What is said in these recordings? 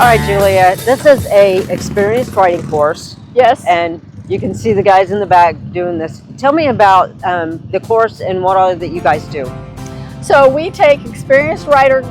All right, Julia, this is a experienced riding course. Yes. And you can see the guys in the back doing this. Tell me about the course and what all that you guys do. So we take experienced riders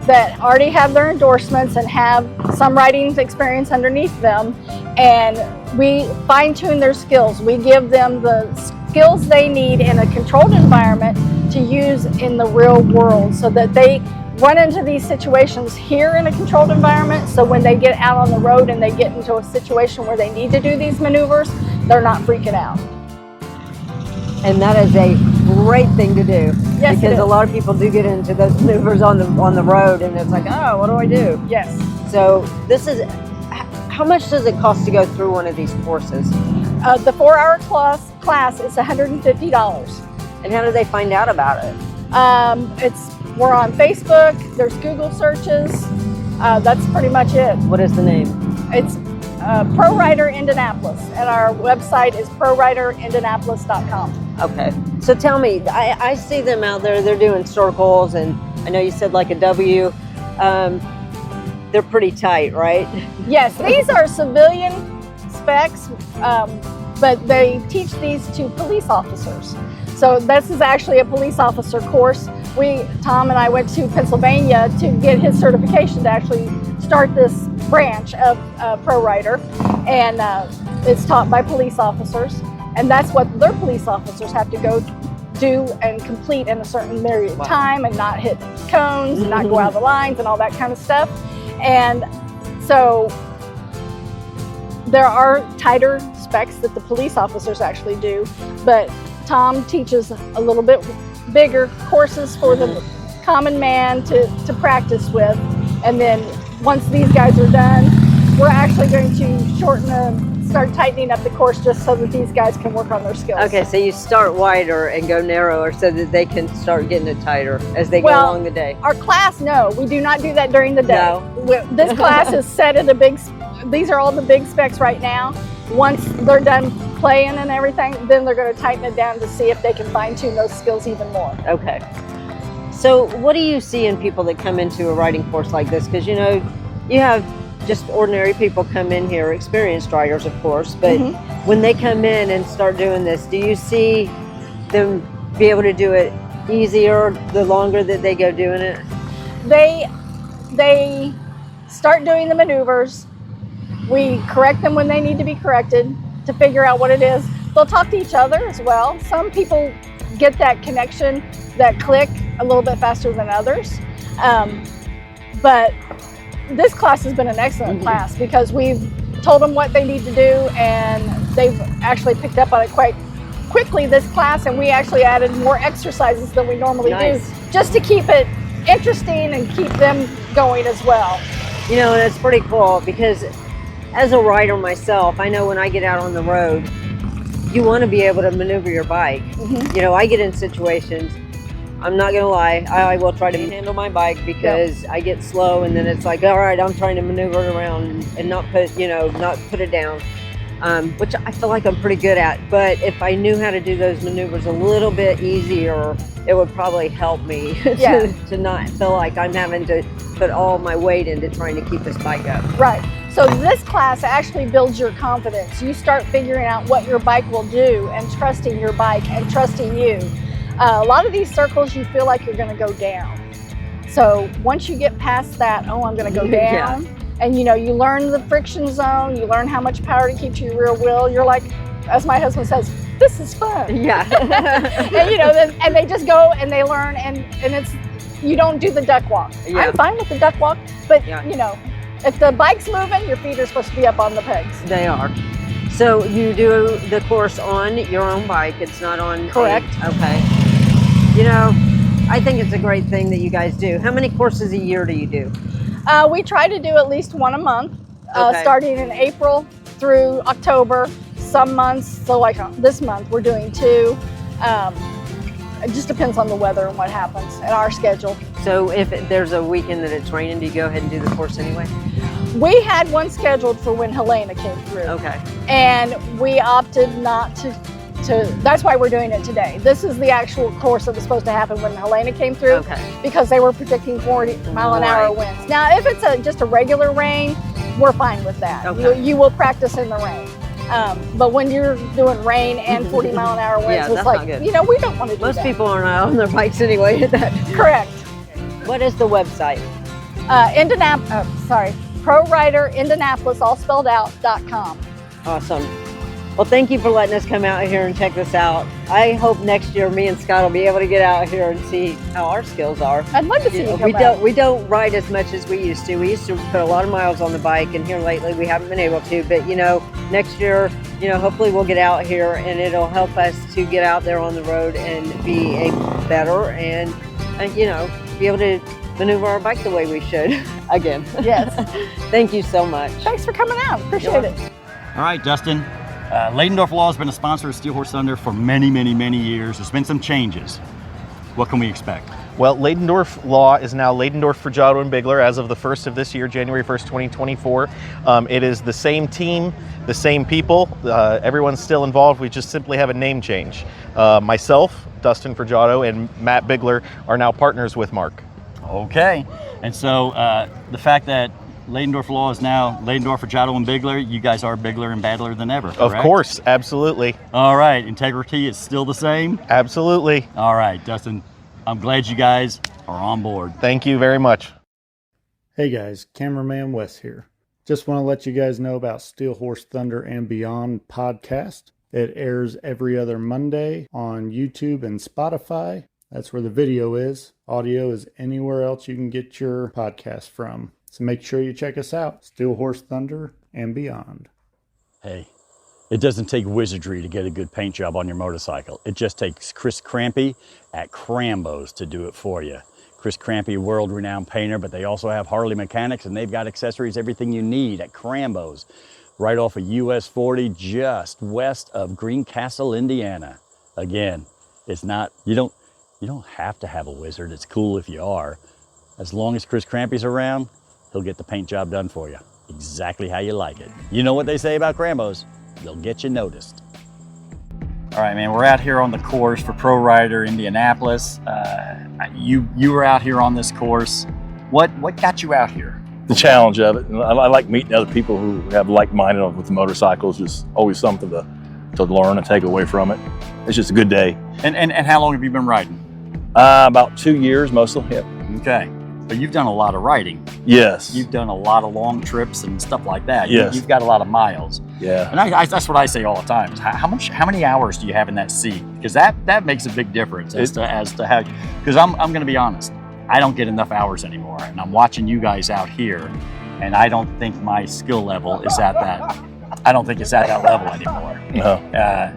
that already have their endorsements and have some riding experience underneath them, and we fine-tune their skills. We give them the skills they need in a controlled environment to use in the real world so that they run into these situations here in a controlled environment, so when they get out on the road and they get into a situation where they need to do these maneuvers, they're not freaking out. And that is a great thing to do. Yes, because a lot of people do get into those maneuvers on the road, and it's like, oh, what do I do? Yes. So this is, how much does it cost to go through one of these courses? The 4-hour class is $150. And how do they find out about it? We're on Facebook, there's Google searches, that's pretty much it. What is the name? It's ProRider Indianapolis, and our website is ProRiderIndianapolis.com. Okay, so tell me, I see them out there, they're doing circles, and I know you said like a W, they're pretty tight, right? Yes, these are civilian specs, but they teach these to police officers. So this is actually a police officer course. Tom and I went to Pennsylvania to get his certification to actually start this branch of ProRider, and it's taught by police officers, and that's what their police officers have to go do and complete in a certain period of time, and not hit cones and not go out of the lines and all that kind of stuff. And so there are tighter specs that the police officers actually do, but Tom teaches a little bit bigger courses for the common man to practice with. And then once these guys are done, we're actually going to start tightening up the course just so that these guys can work on their skills. Okay, so you start wider and go narrower so that they can start getting it tighter as they go along the day. Our class, no, we do not do that during the day. No. This class is set at these are all the big specs right now. Once they're done playing and everything, then they're going to tighten it down to see if they can fine-tune those skills even more. Okay. So what do you see in people that come into a riding course like this? Because, you know, you have just ordinary people come in here, experienced riders, of course, but when they come in and start doing this, do you see them be able to do it easier the longer that they go doing it? They start doing the maneuvers. We correct them when they need to be corrected to figure out what it is. They'll talk to each other as well. Some people get that connection, that click, a little bit faster than others. But this class has been an excellent class because we've told them what they need to do, and they've actually picked up on it quite quickly, this class, and we actually added more exercises than we normally do, just to keep it interesting and keep them going as well. You know, and it's pretty cool because as a rider myself, I know when I get out on the road, you want to be able to maneuver your bike. You know, I get in situations, I'm not going to lie, I will try to handle my bike because I get slow, and then it's like, all right, I'm trying to maneuver it around and not put it down, which I feel like I'm pretty good at. But if I knew how to do those maneuvers a little bit easier, it would probably help me to not feel like I'm having to put all my weight into trying to keep this bike up. Right. So this class actually builds your confidence. You start figuring out what your bike will do and trusting your bike and trusting you. A lot of these circles, you feel like you're going to go down. So once you get past that, oh, I'm going to go down, and you know, you learn the friction zone, you learn how much power to keep to your rear wheel. You're like, as my husband says, this is fun. Yeah. And you know, and they just go and they learn, and it's, you don't do the duck walk. I'm fine with the duck walk, but you know, if the bike's moving, your feet are supposed to be up on the pegs. They are. So you do the course on your own bike, it's not on... Correct. Okay. You know, I think it's a great thing that you guys do. How many courses a year do you do? We try to do at least one a month, starting in April through October. Some months, so like this month, we're doing 2. It just depends on the weather and what happens and our schedule. So if there's a weekend that it's raining, do you go ahead and do the course anyway? We had one scheduled for when Helena came through. Okay. And we opted not to that's why we're doing it today. This is the actual course that was supposed to happen when Helena came through, because they were predicting 40-mile-an-hour winds. Now, if it's just a regular rain, we're fine with that. You will practice in the rain. But when you're doing rain and 40-mile-an-hour winds, it's like, we don't want to do that. Most people are not on their bikes anyway. Correct. What is the website? ProRider Indianapolis, all spelled out, .com. Awesome. Well, thank you for letting us come out here and check this out. I hope next year me and Scott will be able to get out here and see how our skills are. I'd love to see you come out. We don't ride as much as we used to. We used to put a lot of miles on the bike, and here lately we haven't been able to. But, next year, hopefully we'll get out here, and it'll help us to get out there on the road and be better and be able to maneuver our bike the way we should again. Yes. Thank you so much. Thanks for coming out. Appreciate it. All right, Dustin. Ladendorf Law has been a sponsor of Steel Horse Thunder for many, many, many years. There's been some changes. What can we expect? Well, Ladendorf Law is now Ladendorf, Fregiato, and Bigler as of the 1st of this year, January 1st, 2024. It is the same team, the same people. Everyone's still involved. We just simply have a name change. Myself, Dustin Fregiato, and Matt Bigler are now partners with Mark. Okay. And so the fact that Ladendorf Law is now Ladendorf, Fregiato, and Bigler, you guys are bigger and badder than ever, correct? Of course, absolutely. All right. Integrity is still the same? Absolutely. All right, Dustin. I'm glad you guys are on board. Thank you very much. Hey guys, Cameraman Wes here. Just want to let you guys know about Steel Horse Thunder and Beyond podcast. It airs every other Monday on YouTube and Spotify. That's where the video is. Audio is anywhere else you can get your podcast from. So make sure you check us out, Steel Horse Thunder and Beyond. Hey, it doesn't take wizardry to get a good paint job on your motorcycle. It just takes Chris Crampy at Krambo's to do it for you. Chris Crampy, world-renowned painter, but they also have Harley mechanics, and they've got accessories, everything you need at Krambo's, right off of US 40, just west of Greencastle, Indiana. Again, it's not, you don't have to have a wizard. It's cool if you are. As long as Chris Crampy's around, he'll get the paint job done for you, exactly how you like it. You know what they say about Krambo's? They'll get you noticed. All right, man, we're out here on the course for ProRider Indianapolis. You were out here on this course. What got you out here? The challenge of it. And I like meeting other people who have like-minded with the motorcycles. Just always something to learn and take away from it. It's just a good day. And how long have you been riding? About 2 years mostly. Yeah. Okay. But you've done a lot of riding. Yes. You've done a lot of long trips and stuff like that. Yes. You've got a lot of miles. Yeah. And that's what I say all the time. Is how many hours do you have in that seat? Because that makes a big difference as to how. Because I'm going to be honest, I don't get enough hours anymore, and I'm watching you guys out here, and I don't think my skill level is at that. I don't think it's at that level anymore. No.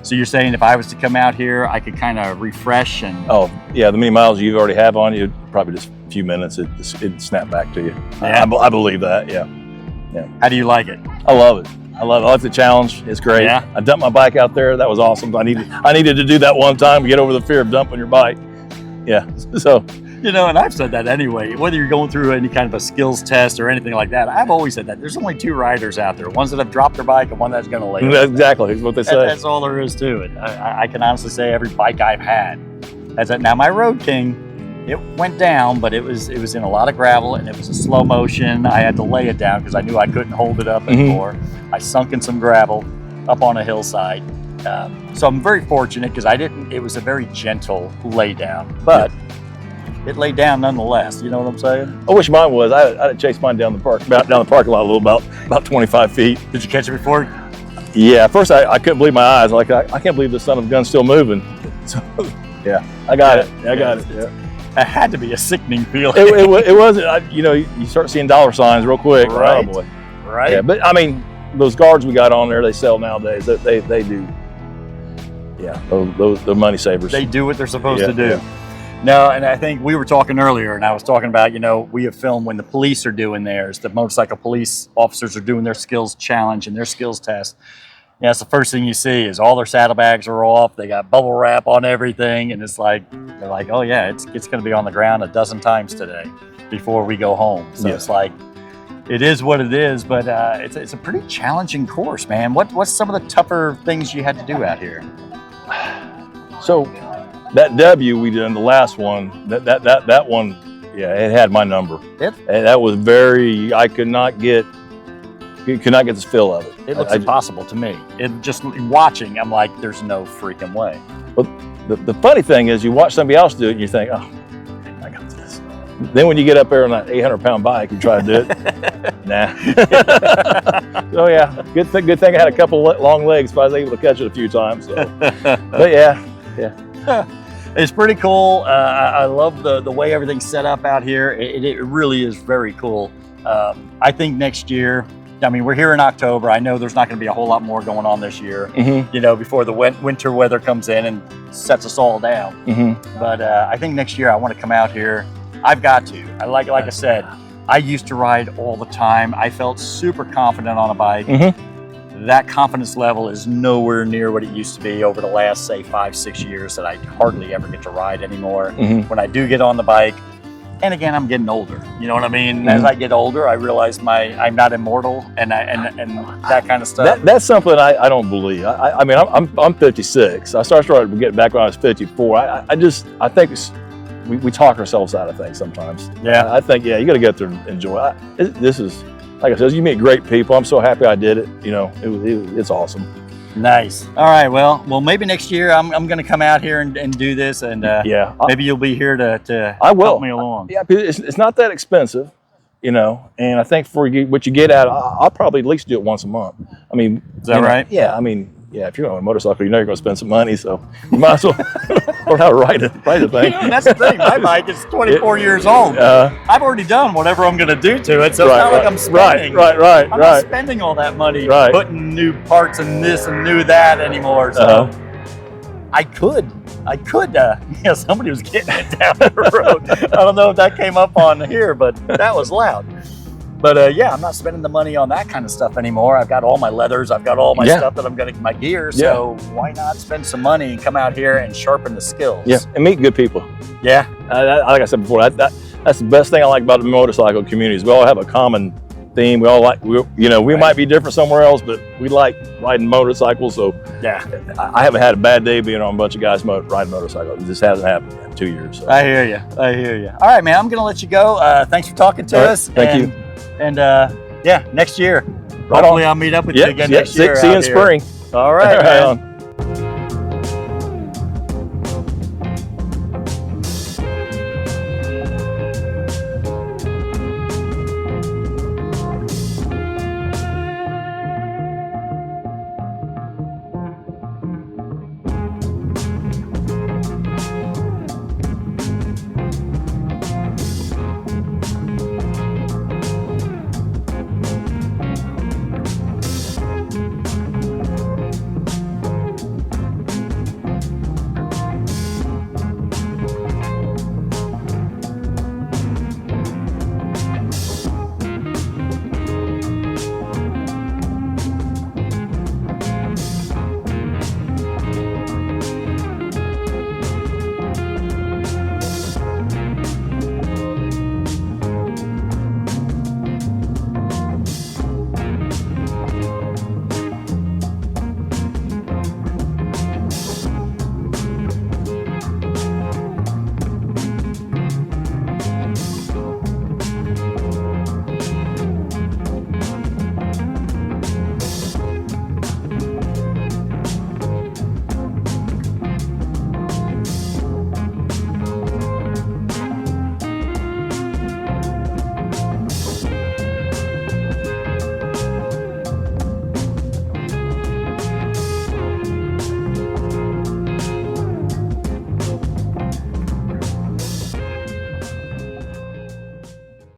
So you're saying if I was to come out here, I could kind of refresh and... Oh, yeah, the many miles you already have on you, probably just a few minutes, it'd snap back to you. Yeah. I believe that, yeah. How do you like it? I love it. I like the challenge. It's great. Yeah. I dumped my bike out there. That was awesome. I needed to do that one time to get over the fear of dumping your bike. Yeah, so... And I've said that anyway, whether you're going through any kind of a skills test or anything like that, I've always said that. There's only two riders out there, ones that have dropped their bike and one that's going to lay. Exactly, that's what they say. That's all there is to it. I can honestly say every bike I've had has that. Now my Road King, it went down, but it was in a lot of gravel and it was a slow motion. I had to lay it down because I knew I couldn't hold it up anymore. I sunk in some gravel up on a hillside. So I'm very fortunate because it was a very gentle lay down, but it laid down nonetheless. You know what I'm saying? I wish mine was. I chased mine down the parking lot a little, about 25 feet. Did you catch it before? Yeah, at first I couldn't believe my eyes. Like I can't believe the son of a gun's still moving. So yeah, I got it. I got it. Yeah. It had to be a sickening feeling. It wasn't. You start seeing dollar signs real quick. Right. Oh boy. Right. Yeah, but I mean, those guards we got on there, they sell nowadays. They do. Yeah, those money savers. They do what they're supposed to do. Yeah. No, and I think we were talking earlier, and I was talking about, we have filmed when the police are doing theirs, the motorcycle police officers are doing their skills challenge and their skills test. Yeah, it's the first thing you see is all their saddlebags are off. They got bubble wrap on everything, and it's like they're like, oh yeah, it's going to be on the ground a dozen times today before we go home. So It's like it is what it is, but it's a pretty challenging course, man. What's some of the tougher things you had to do out here? So that W we did in the last one, that one, yeah, it had my number. It? And that was very, I could not get this feel of it. It looks impossible to me. It just watching, I'm like, there's no freaking way. But the funny thing is, you watch somebody else do it, and you think, oh, I got this. Then when you get up there on that 800-pound bike and try to do it, nah. So yeah, good thing I had a couple long legs, so I was able to catch it a few times. So. But yeah. It's pretty cool. I love the way everything's set up out here. It really is very cool. I think next year, I mean, we're here in October. I know there's not going to be a whole lot more going on this year, you know, before the winter weather comes in and sets us all down. But I think next year I want to come out here. I've got to. Like I said, I used to ride all the time. I felt super confident on a bike. That confidence level is nowhere near what it used to be over the last, say, 5-6 years that I hardly ever get to ride anymore. When I do get on the bike, and again, I'm getting older. You know what I mean? As I get older, I realize I'm not immortal, and that kind of stuff. That's something I don't believe. I mean, I'm 56. I started getting back when I was 54. I think we talk ourselves out of things sometimes. Yeah. I think, yeah, you got to get there and enjoy it. This is, like I said, you meet great people. I'm so happy I did it. You know, it's awesome. Nice. All right. Well, maybe next year I'm going to come out here and do this, and yeah, maybe you'll be here to I will help me along. Yeah, it's not that expensive, you know, and I think for what you get out, I'll probably at least do it once a month. I mean, is that right? Yeah. I mean, yeah. If you're on a motorcycle, you know you're going to spend some money, so you might as well learn how to ride the thing. You know, that's the thing. My bike is 24 years old. I've already done whatever I'm going to do to it, so it's not like I'm spending. Right. I'm not spending all that money putting new parts and this and new that anymore. So I could, you know, somebody was getting it down the road. I don't know if that came up on here, but that was loud. But yeah, I'm not spending the money on that kind of stuff anymore. I've got all my leathers. I've got all my stuff that I'm going to, my gear. So why not spend some money and come out here and sharpen the skills? Yeah, and meet good people. Yeah. Like I said before, that's the best thing I like about the motorcycle communities. We all have a common theme. We all like, you know, we might be different somewhere else, but we like riding motorcycles. So yeah, I haven't had a bad day being on a bunch of guys riding motorcycles. It just hasn't happened in 2 years. So. I hear you. All right, man, I'm going to let you go. Thanks for talking to us. Thank you. And yeah, next year. Hopefully I'll meet up with you again next year. See you in spring. All right, man.